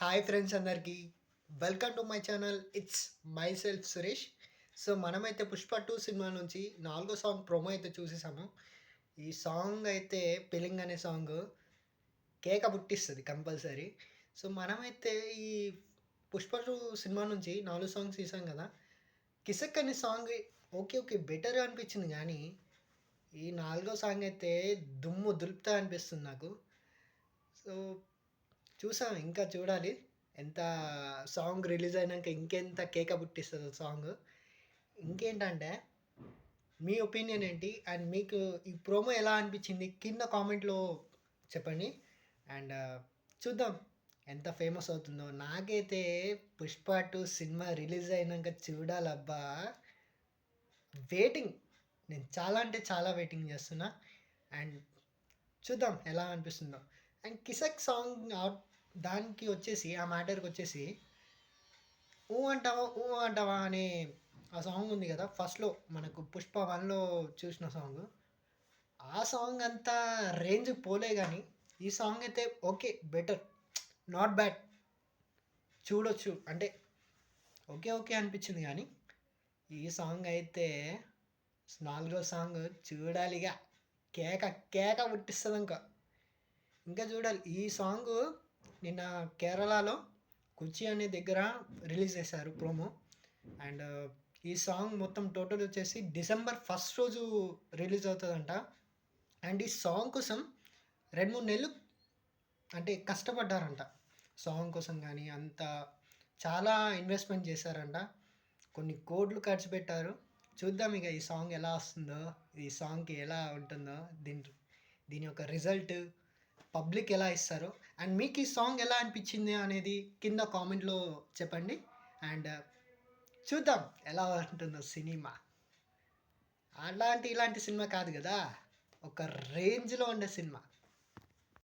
Hi friends అందరికీ. Welcome to my channel. It's my self Suresh. So, మనమైతే 'Pushpa 2' cinema నుంచి నాలుగో సాంగ్ ప్రోమో అయితే చూసేసాము. ఈ సాంగ్ అయితే 'ఫీలింగ్' అనే సాంగు కేక పుట్టిస్తది కంపల్సరీ. సో, మనమైతే ఈ 'పుష్ప 2' సినిమా నుంచి 4 సాంగ్స్ తీసాం కదా! 'కిసక్' అనే సాంగ్ ఓకే. బెటర్ అనిపించింది గానీ, ఈ నాలుగో సాంగ్ అయితే దుమ్ము దులుపుతా అనిపిస్తుంది నాకు. సో, చూసాం. ఇంకా చూడాలి. ఎంత సాంగ్ రిలీజ్ అయినంక ఇంకెంత కేక పుట్టిస్తదో సాంగు. ఇంకేంటంటే, మీ ఒపీనియన్ ఏంటి? అండ్ మీకు ఈ ప్రోమో ఎలా అనిపించింది? కింద కామెంట్‌లో చెప్పండి. అండ్ చూద్దాం ఎంత ఫేమస్ అవుతుందో. నాకైతే 'పుష్ప 2' సినిమా రిలీజ్ అయినంక చూడాలబ్బా! వెయిటింగ్. నేను చాలా అంటే చాలా వెయిటింగ్ చేస్తున్నా. అండ్ చూద్దాం ఎలా అనిపిస్తుందో. అండ్ 'కిసక్' సాంగ్ దానికి వచ్చేసి ఆ మ్యాటర్‌కొచ్చేసి 'ఊ అంటావా' అనే ఆ సాంగ్ ఉంది గదా! ఫస్ట్‌లో మనకు 'పుష్ప 1లో' చూసిన సాంగు. ఆ సాంగ్ అంత రేంజ్‌కి పోలే గానీ, ఈ సాంగ్ అయితే ఓకే. బెటర్. Not bad. చూడొచ్చు. అంటే ఓకే అనిపించింది గానీ, ఈ సాంగ్ అయితే నాలుగో సాంగ్ చూడాలిగ. కేక కేక పుట్టిస్తదింక. ఇంకా చూడాలి. ఈ సాంగు నిన్న కేరళలో 'కుచి' అనే దగ్గర రిలీజ్ చేశారు ప్రోమో. అండ్ ఈ సాంగ్ మొత్తం టోటల్ వచ్చేసి డిసెంబర్ 1 రోజు రిలీజ్ అవుతదంట. అండ్ ఈ సాంగ్ కోసం 2, 3 నెలలు అంటే కష్టపడ్డారంట. సాంగ్ కోసం గానీ అంతా చాలా ఇన్వెస్ట్‌మెంట్ చేశారంట. కొన్ని కోట్లు ఖర్చు పెట్టారు. చూద్దాం ఇగ ఈ సాంగ్ ఎలా వస్తుందో, ఈ సాంగ్‌కి ఎలా ఉంటుందో, దీని యొక్క రిజల్ట్ పబ్లిక్ ఎలా ఇస్తారో, అండ్ మీకు ఈ సాంగ్ ఎలా అనిపించింది అనేది కింద కామెంట్‌లో చెప్పండి. అండ్ చూద్దాం ఎలా ఉంటుందో సినిమా. ఇలాంటి సినిమా కాదు గదా! ఒక రేంజ్‌లో ఉండే సినిమా.